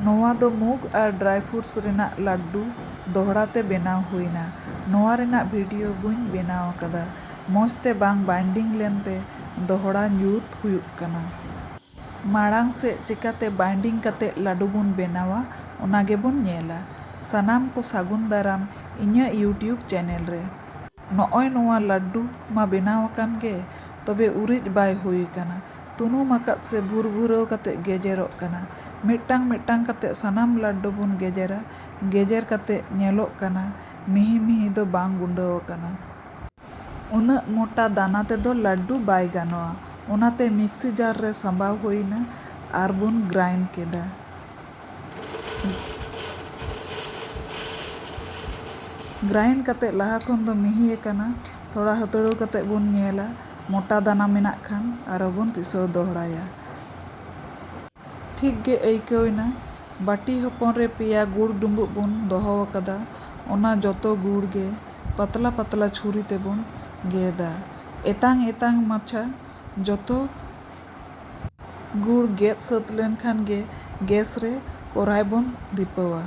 ᱱᱚᱣᱟ ᱫᱚ ᱢᱩᱜᱽ ᱟᱨ dry fruits ᱨᱮᱱᱟᱜ ᱞᱟᱰᱰᱩ ᱫᱚᱦᱲᱟ ᱛᱮ ᱵᱮᱱᱟᱣ ᱦᱩᱭᱱᱟ᱾ ᱱᱚᱣᱟ ᱨᱮᱱᱟᱜ ᱵᱷᱤᱰᱤᱭᱳ ᱵᱟᱹᱧ ᱵᱮᱱᱟᱣ ᱟᱠᱟᱫᱟ, ᱢᱚᱸᱡᱽ ᱛᱮ ᱵᱟᱝ ᱵᱟᱭᱱᱰᱤᱝ ᱞᱮᱱᱛᱮ ᱫᱚᱦᱲᱟ ᱡᱩᱛ ᱦᱩᱭᱩᱜ ᱠᱟᱱᱟ᱾ ᱢᱟᱲᱟᱝ ᱥᱮᱫ ᱪᱤᱠᱟᱹᱛᱮ ᱵᱟᱭᱱᱰᱤᱝ ᱠᱟᱛᱮᱫ ᱞᱟᱰᱰᱩ ᱵᱚᱱ ᱵᱮᱱᱟᱣᱟ ᱚᱱᱟ ᱜᱮᱵᱚᱱ ᱧᱮᱞᱟ᱾ ᱥᱟᱱᱟᱢ ᱠᱚ ᱥᱟᱹᱜᱩᱱ ᱫᱟᱨᱟᱢ ᱤᱧᱟᱹᱜ ᱤᱭᱩᱴᱤᱭᱩᱵᱽ ᱪᱮᱱᱮᱞ ᱨᱮ᱾ ᱱᱚᱜᱼᱚᱭ ᱱᱚᱣᱟ ᱞᱟᱰᱰᱩ ᱢᱟ ᱵᱮᱱᱟᱣ ᱟᱠᱟᱱ ᱜᱮ, ᱛᱚᱵᱮ ᱩᱨᱤᱡ ᱵᱟᱭ ᱦᱩᱭ ᱟᱠᱟᱱᱟ᱾ ᱛᱩᱱᱩᱢ ᱟᱠᱟᱫ ᱥᱮ ᱵᱷᱩᱨᱵᱷᱩᱨᱟᱹᱣ ᱠᱟᱛᱮᱫ ᱜᱮᱡᱮᱨᱚᱜ ᱠᱟᱱᱟ᱾ ᱢᱤᱫᱴᱟᱝ ᱢᱤᱫᱴᱟᱝ ᱠᱟᱛᱮᱫ ᱥᱟᱱᱟᱢ ᱞᱟᱰᱰᱩ ᱵᱚᱱ ᱜᱮᱡᱮᱨᱟ᱾ ᱜᱮᱡᱮᱨ ᱠᱟᱛᱮᱫ ᱧᱮᱞᱚᱜ ᱠᱟᱱᱟ ᱢᱤᱦᱤ ᱢᱤᱦᱤ ᱫᱚ ᱵᱟᱝ ᱜᱩᱸᱰᱟᱹᱣ ᱟᱠᱟᱱᱟ᱾ ᱩᱱᱟᱹᱜ ᱢᱚᱴᱟ ᱫᱟᱱᱟ ᱛᱮᱫᱚ ᱞᱟᱰᱰᱩ ᱵᱟᱭ ᱜᱟᱱᱚᱜᱼᱟ᱾ ᱚᱱᱟᱛᱮ ᱢᱤᱠᱥᱤ ᱡᱟᱨ ᱨᱮ ᱥᱟᱸᱵᱟᱣ ᱦᱩᱭᱱᱟ ᱟᱨ ᱵᱚᱱ ᱜᱨᱟᱭᱤᱱᱰ ᱠᱮᱫᱟ᱾ ᱜᱨᱟᱭᱤᱱᱰ ᱠᱟᱛᱮᱫ ᱞᱟᱦᱟ ᱠᱷᱚᱱ ᱫᱚ ᱢᱤᱦᱤ ᱟᱠᱟᱱᱟ᱾ ᱛᱷᱚᱲᱟ ᱦᱟᱹᱛᱲᱟᱹᱣ ᱠᱟᱛᱮᱫ ᱵᱚᱱ ᱧᱮᱞᱟ, ᱢᱚᱴᱟ ᱫᱟᱱᱟ ᱢᱮᱱᱟᱜ ᱠᱷᱟᱱ ᱟᱨᱚ ᱵᱚᱱ ᱯᱤᱥᱟᱹᱣ ᱫᱚᱦᱲᱟᱭᱟ᱾ ᱴᱷᱤᱠ ᱜᱮ ᱟᱹᱭᱠᱟᱹᱣᱮᱱᱟ᱾ ᱵᱟᱹᱴᱤ ᱦᱚᱯᱚᱱ ᱨᱮ ᱯᱮᱭᱟ ᱜᱩᱲ ᱰᱩᱸᱵᱩᱜ ᱵᱚᱱ ᱫᱚᱦᱚ ᱟᱠᱟᱫᱟ᱾ ᱚᱱᱟ ᱡᱚᱛᱚ ᱜᱩᱲ ᱜᱮ ᱯᱟᱛᱞᱟ ᱯᱟᱛᱞᱟ ᱪᱷᱩᱨᱤ ᱛᱮᱵᱚᱱ ᱜᱮᱫᱟ᱾ ᱮᱛᱟᱝ ᱮᱛᱟᱝ ᱢᱟᱪᱷᱟ ᱡᱚᱛᱚ ᱜᱩᱲ ᱜᱮᱫ ᱥᱟᱹᱛ ᱞᱮᱱᱠᱷᱟᱱ ᱜᱮ ᱜᱮᱥ ᱨᱮ ᱠᱚᱲᱟᱭ ᱵᱚᱱ ᱫᱷᱤᱯᱟᱹᱣᱟ᱾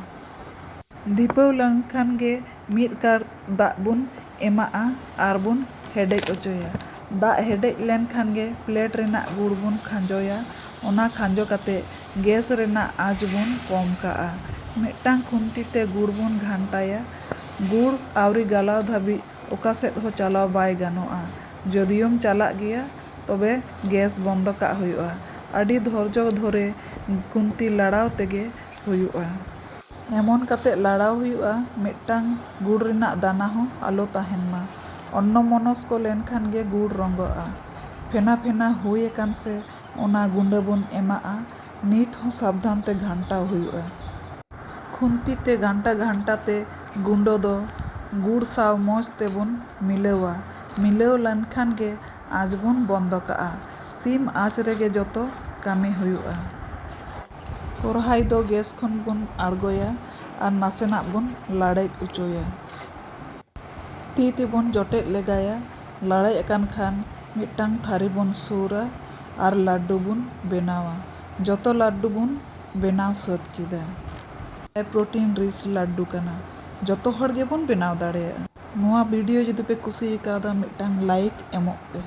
ᱫᱷᱤᱯᱟᱹᱣ ᱞᱮᱱᱠᱷᱟᱱ ᱜᱮ ᱢᱤᱫ ᱠᱟᱯ ᱫᱟᱜ ᱵᱚᱱ ᱮᱢᱟᱜᱼᱟ ᱟᱨ ᱵᱚᱱ ᱦᱮᱰᱮᱡ ᱦᱚᱪᱚᱭᱟ᱾ ᱫᱟᱜ ᱦᱮᱰᱮᱡ ᱞᱮᱱᱠᱷᱟᱱ ᱜᱮ ᱯᱞᱮᱴ ᱨᱮᱱᱟᱜ ᱜᱩᱲ ᱵᱚᱱ ᱠᱷᱟᱸᱡᱚᱭᱟ᱾ ᱚᱱᱟ ᱠᱷᱟᱸᱡᱚ ᱠᱟᱛᱮᱫ ᱜᱮᱥ ᱨᱮᱱᱟᱜ ᱟᱸᱪ ᱵᱚᱱ ᱠᱚᱢ ᱠᱟᱜᱼᱟ᱾ ᱢᱤᱫᱴᱟᱝ ᱠᱷᱩᱱᱴᱤ ᱛᱮ ᱜᱩᱲ ᱵᱚᱱ ᱜᱷᱟᱱᱴᱟᱭᱟ᱾ ᱜᱩᱲ ᱟᱹᱣᱨᱤ ᱜᱟᱞᱟᱣ ᱫᱷᱟᱹᱵᱤᱡ ᱚᱠᱟ ᱥᱮᱫ ᱦᱚᱸ ᱪᱟᱞᱟᱣ ᱵᱟᱭ ᱜᱟᱱᱚᱜᱼᱟ᱾ ᱡᱚᱫᱤᱭᱳᱢ ᱪᱟᱞᱟᱜ ᱜᱮᱭᱟ, ᱛᱚᱵᱮ ᱜᱮᱥ ᱵᱚᱱᱫᱚ ᱠᱟᱜ ᱦᱩᱭᱩᱜᱼᱟ᱾ ᱟᱹᱰᱤ ᱫᱷᱳᱨᱡᱚ ᱫᱷᱚᱨᱮ ᱠᱷᱩᱱᱴᱤ ᱞᱟᱲᱟᱣ ᱛᱮᱜᱮ ᱦᱩᱭᱩᱜᱼᱟ᱾ ᱮᱢᱚᱱ ᱠᱟᱛᱮᱫ ᱞᱟᱲᱟᱣ ᱦᱩᱭᱩᱜᱼᱟ ᱢᱤᱫᱴᱟᱝ ᱜᱩᱲ ᱨᱮᱱᱟᱜ ᱫᱟᱱᱟ ᱦᱚᱸ ᱟᱞᱚ ᱛᱟᱦᱮᱱ ᱢᱟ᱾ ᱚᱱᱱᱚᱢᱚᱱᱚᱥᱠᱚ ᱞᱮᱱᱠᱷᱟᱱ ᱜᱮ ᱜᱩᱲ ᱨᱚᱸᱜᱚᱜᱼᱟ᱾ ᱯᱷᱮᱱᱟ ᱯᱷᱮᱱᱟ ᱦᱩᱭ ᱟᱠᱟᱱ ᱥᱮ ᱚᱱᱟ ᱜᱩᱸᱰᱟᱹ ᱵᱚᱱ ᱮᱢᱟᱜᱼᱟ᱾ ᱱᱤᱛ ᱦᱚᱸ ᱥᱟᱵᱫᱷᱟᱱ ᱛᱮ ᱜᱷᱟᱱᱴᱟᱣ ᱦᱩᱭᱩᱜᱼᱟ᱾ ᱠᱷᱩᱱᱴᱤ ᱛᱮ ᱜᱷᱟᱱᱴᱟ ᱜᱷᱟᱱᱴᱟ ᱛᱮ ᱜᱩᱸᱰᱟᱹ ᱫᱚ ᱜᱩᱲ ᱥᱟᱶ ᱢᱚᱸᱡᱽ ᱛᱮᱵᱚᱱ ᱢᱤᱞᱟᱹᱣᱟ᱾ ᱢᱤᱞᱟᱹᱣ ᱞᱮᱱᱠᱷᱟᱱ ᱜᱮ ᱟᱸᱪ ᱵᱚᱱ ᱵᱚᱱᱫᱚ ᱠᱟᱜᱼᱟ᱾ ᱥᱤᱢ ᱟᱸᱪ ᱨᱮᱜᱮ ᱡᱚᱛᱚ ᱠᱟᱹᱢᱤ ᱦᱩᱭᱩᱜᱼᱟ᱾ ᱠᱚᱲᱦᱟᱭ ᱫᱚ ᱜᱮᱥ ᱠᱷᱚᱱ ᱵᱚᱱ ᱟᱬᱜᱚᱭᱟ ᱟᱨ ᱱᱟᱥᱮᱱᱟᱜ ᱵᱚᱱ ᱞᱟᱲᱮᱡ ᱦᱚᱪᱚᱭᱟ᱾ ᱛᱤ ᱛᱮᱵᱚᱱ ᱡᱚᱴᱮᱫ ᱞᱮᱜᱟᱭᱟ᱾ ᱞᱟᱲᱮᱡ ᱟᱠᱟᱱ ᱠᱷᱟᱱ ᱢᱤᱫᱴᱟᱝ ᱛᱷᱟᱹᱨᱤ ᱵᱚᱱ ᱥᱩᱨᱟ ᱟᱨ ᱞᱟᱰᱰᱩ ᱵᱚᱱ ᱵᱮᱱᱟᱣᱟ᱾ ᱡᱚᱛᱚ ᱞᱟᱰᱰᱩ ᱵᱚᱱ ᱵᱮᱱᱟᱣ ᱥᱟᱹᱛ ᱠᱮᱫᱟ᱾ ᱦᱟᱭ ᱯᱨᱳᱴᱤᱱ ᱨᱤᱪ ᱞᱟᱰᱰᱩ ᱠᱟᱱᱟ᱾ ᱡᱚᱛᱚ ᱦᱚᱲ ᱜᱮᱵᱚᱱ ᱵᱮᱱᱟᱣ ᱫᱟᱲᱮᱭᱟᱜᱼᱟ᱾ ᱱᱚᱣᱟ ᱵᱷᱤᱰᱤᱭᱳ ᱡᱩᱫᱤ ᱯᱮ ᱠᱩᱥᱤ ᱟᱠᱟᱣᱫᱟ, ᱢᱤᱫᱴᱟᱝ ᱞᱟᱭᱤᱠ ᱮᱢᱚᱜ ᱯᱮ᱾